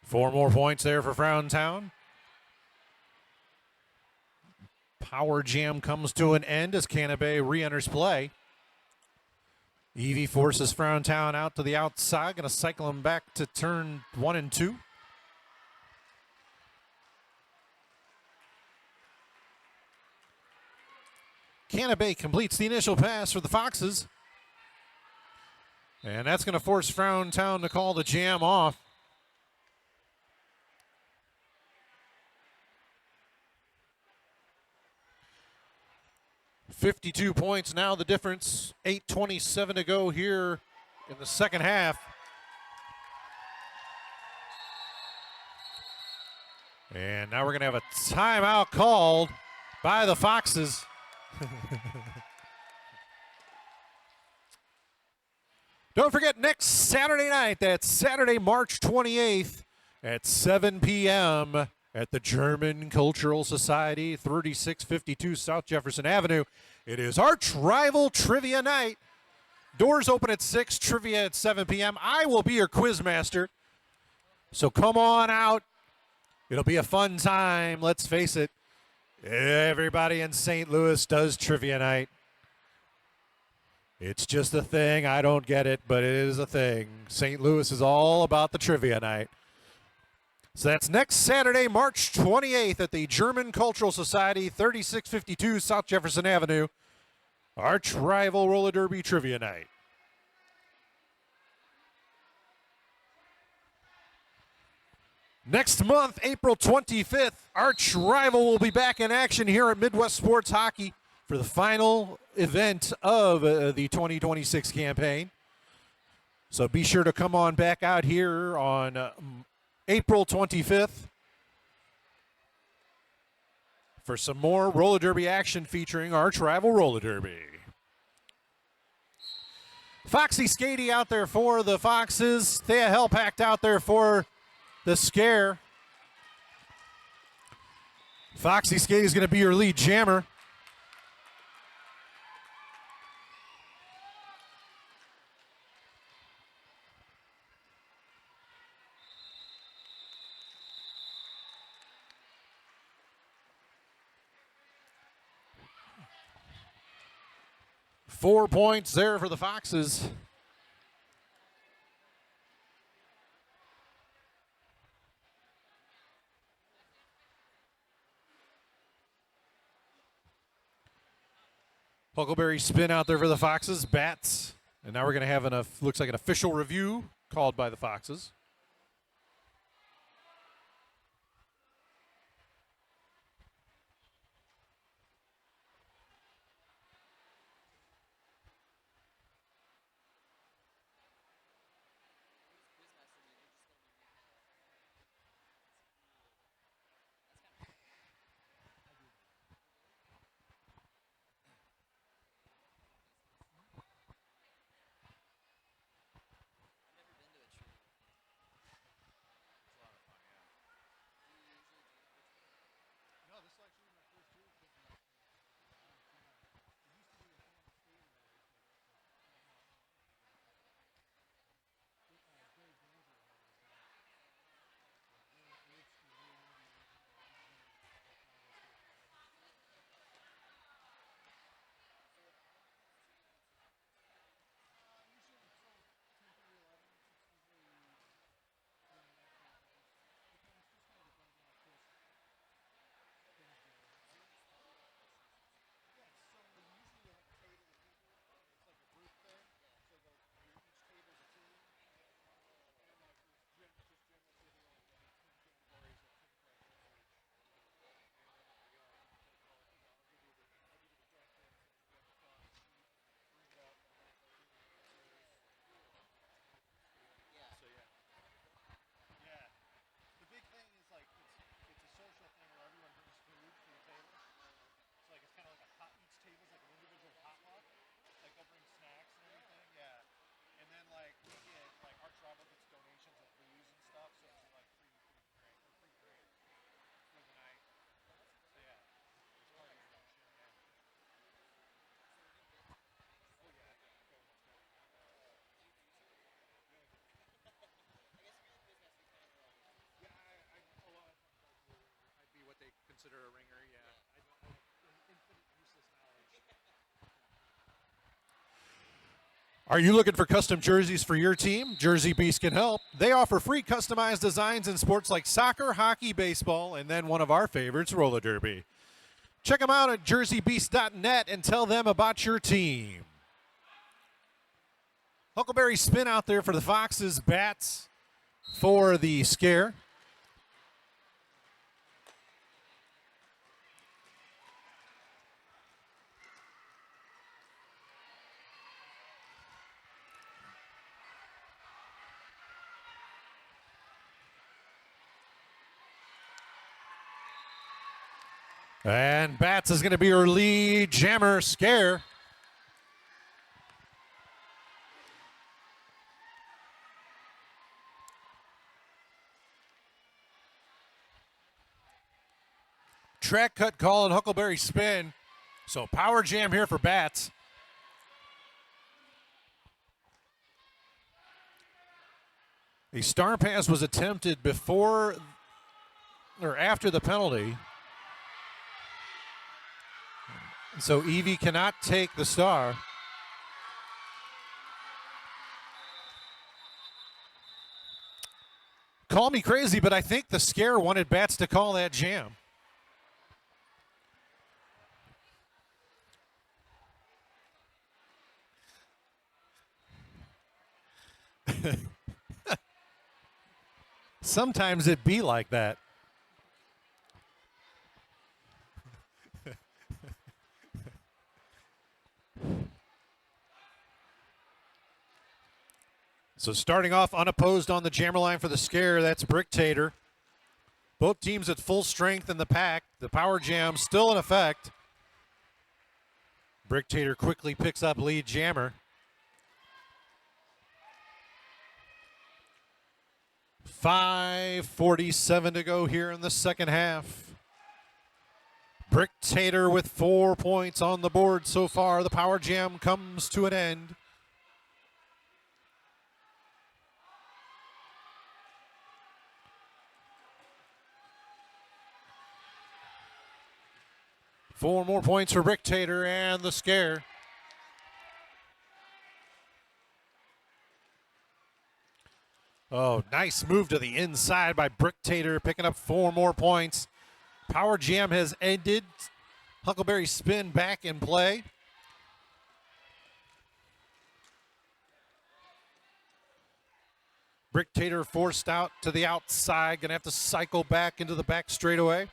Four more points there for Frowntown. Power jam comes to an end as Canabay re-enters play. Evie forces Frowntown out to the outside, going to cycle him back to turn 1 and 2. Canabay completes the initial pass for the Foxes. And that's going to force Frowntown to call the jam off. $52 points now the difference. 8:27 to go here in the second half. And now we're going to have a timeout called by the Foxes. Don't forget, next Saturday night, that's Saturday, March 28th at 7 p.m. at the German Cultural Society, 3652 South Jefferson Avenue. It is Arch Rival Trivia Night. Doors open at 6, trivia at 7 p.m. I will be your quiz master, so come on out. It'll be a fun time. Let's face it, everybody in St. Louis does trivia night. It's just a thing. I don't get it, but it is a thing. St. Louis is all about the trivia night. So that's next Saturday, March 28th at the German Cultural Society, 3652 South Jefferson Avenue. Arch Rival Roller Derby Trivia Night. Next month, April 25th, Arch Rival will be back in action here at Midwest Sports Hockey for the final event of the 2026 campaign. So be sure to come on back out here on April 25th for some more roller derby action featuring Arch Rival Roller Derby. Foxy Skady out there for the Foxes. Thea Hellpact out there for the Scare. Foxy Skady is going to be your lead jammer. Four points there for the Foxes. Huckleberry spin out there for the Foxes. Bats. And now we're going to have looks like an official review called by the Foxes. Are you looking for custom jerseys for your team? Jersey Beast can help. They offer free customized designs in sports like soccer, hockey, baseball, and then one of our favorites, roller derby. Check them out at jerseybeast.net and tell them about your team. Huckleberry spin out there for the Foxes, bats for the Scare. And bats is going to be your lead jammer, Scare. Track cut call and Huckleberry spin. So power jam here for bats. A star pass was attempted before or after the penalty. So Evie cannot take the star. Call me crazy, but I think the Scare wanted bats to call that jam. Sometimes it be like that. So starting off unopposed on the jammer line for the Scare, that's Bricktator. Both teams at full strength in the pack. The power jam still in effect. Bricktator quickly picks up lead jammer. 5:47 to go here in the second half. Bricktator with 4 points on the board so far. The power jam comes to an end. Four more points for Bricktator and the Scare. Oh, nice move to the inside by Bricktator, picking up 4 more points. Power jam has ended. Huckleberry spin back in play. Bricktator forced out to the outside, gonna have to cycle back into the back straightaway.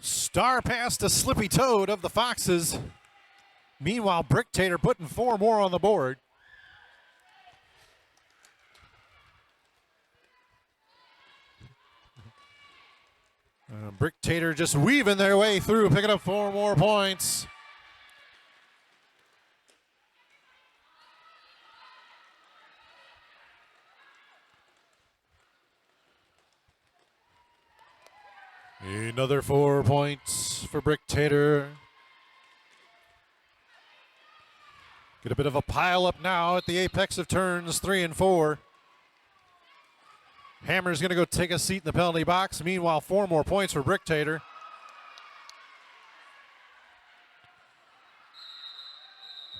Star pass to Slippy Toad of the Foxes. Meanwhile, Bricktator putting 4 more on the board. Bricktator just weaving their way through, picking up 4 more points. Another 4 points for Bricktator. Get a bit of a pile up now at the apex of turns 3 and 4. Hammer's going to go take a seat in the penalty box. Meanwhile, 4 more points for Bricktator.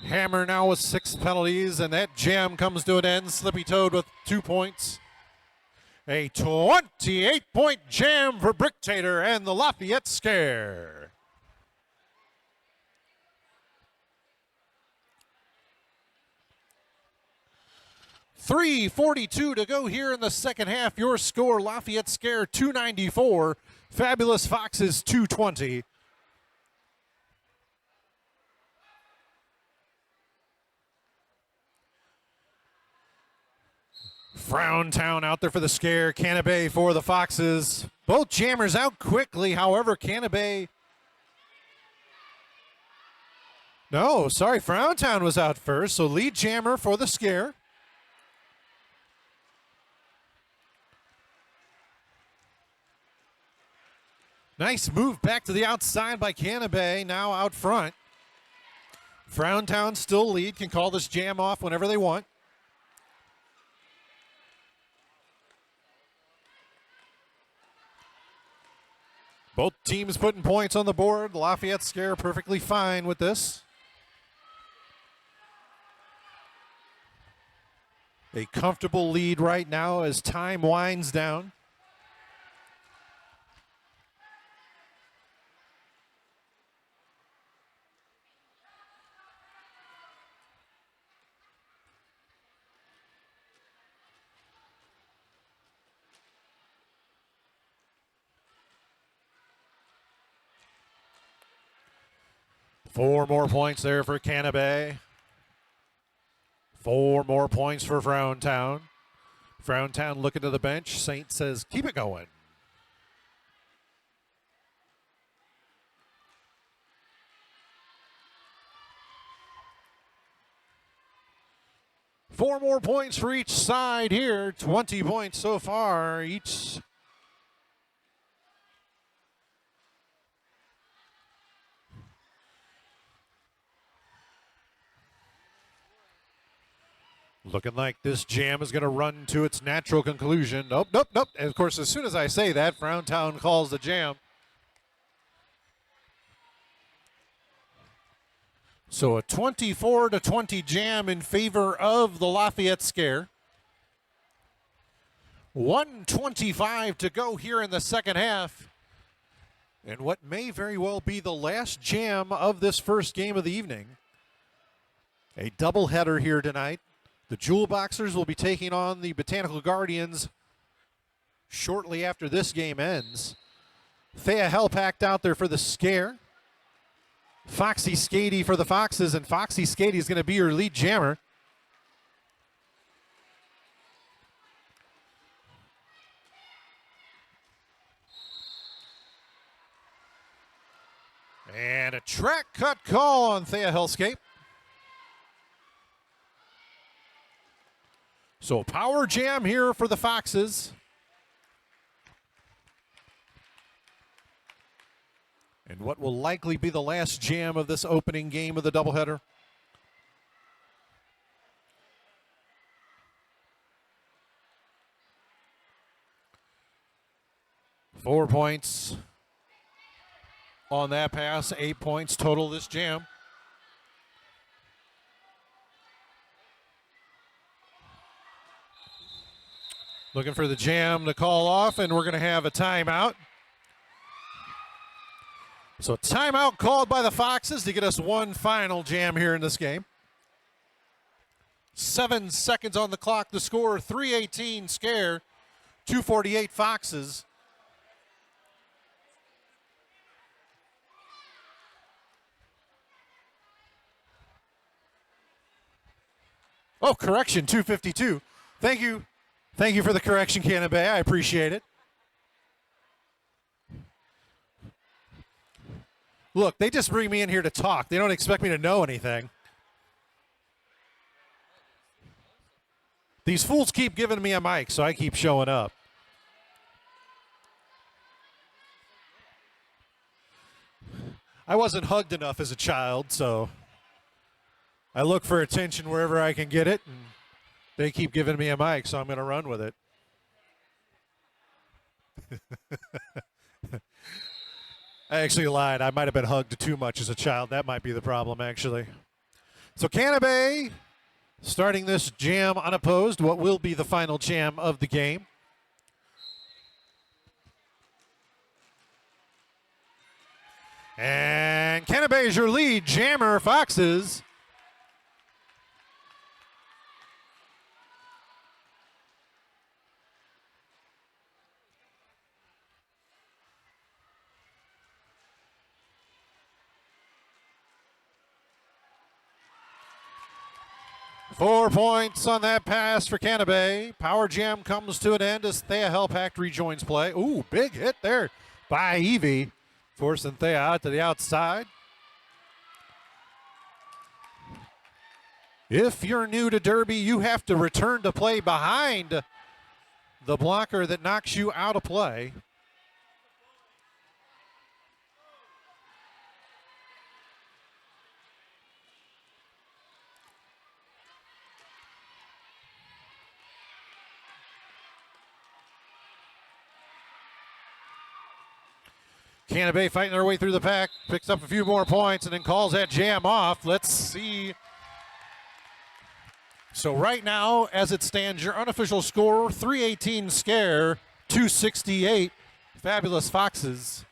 Hammer now with 6 penalties, and that jam comes to an end. Slippy Toad with 2 points. A 28-point jam for Bricktator and the Lafayette Scare. .342 to go here in the second half. Your score, Lafayette Scare 294, Fabulous Foxes 220. Frowntown out there for the Scare. Canabay for the Foxes. Both jammers out quickly. However, Canabay. No, sorry, Frowntown was out first. So lead jammer for the Scare. Nice move back to the outside by Canabay. Now out front. Frowntown still lead. Can call this jam off whenever they want. Both teams putting points on the board. Lafayette Scare perfectly fine with this. A comfortable lead right now as time winds down. Four more points there for Canabay. 4 more points for Frowntown. Frowntown looking to the bench. Saint says, keep it going. Four more points for each side here. 20 points so far each. Looking like this jam is going to run to its natural conclusion. Nope, nope, nope. And of course, as soon as I say that, Frowntown calls the jam. So a 24-20 jam in favor of the Lafayette Scare. 1:25 to go here in the second half. And what may very well be the last jam of this first game of the evening. A doubleheader here tonight. The Jewel Boxers will be taking on the Botanical Guardians shortly after this game ends. Thea Hellpacked out there for the Scare. Foxy Skady for the Foxes, and Foxy Skady is going to be your lead jammer. And a track cut call on Thea Hellscape. So power jam here for the Foxes. And what will likely be the last jam of this opening game of the doubleheader. Four points on that pass, 8 points total this jam. Looking for the jam to call off, and we're going to have a timeout. So timeout called by the Foxes to get us one final jam here in this game. 7 seconds on the clock. The score, 3:18 Scare, 2:48 Foxes. Oh, correction, 2:52. Thank you. Thank you for the correction, Canabay. I appreciate it. Look, they just bring me in here to talk. They don't expect me to know anything. These fools keep giving me a mic, so I keep showing up. I wasn't hugged enough as a child, so I look for attention wherever I can get it, and they keep giving me a mic, so I'm going to run with it. I actually lied. I might have been hugged too much as a child. That might be the problem, actually. So Canabay starting this jam unopposed, what will be the final jam of the game. And Canabay is your lead jammer, Foxes. Four points on that pass for Canabay. Power jam comes to an end as Thea Hellpacked rejoins play. Ooh, big hit there by Evie, forcing Thea out to the outside. If you're new to Derby, you have to return to play behind the blocker that knocks you out of play. Canada fighting their way through the pack, picks up a few more points and then calls that jam off. Let's see. So right now, as it stands, your unofficial score, 318 Scare, 268 Fabulous Foxes.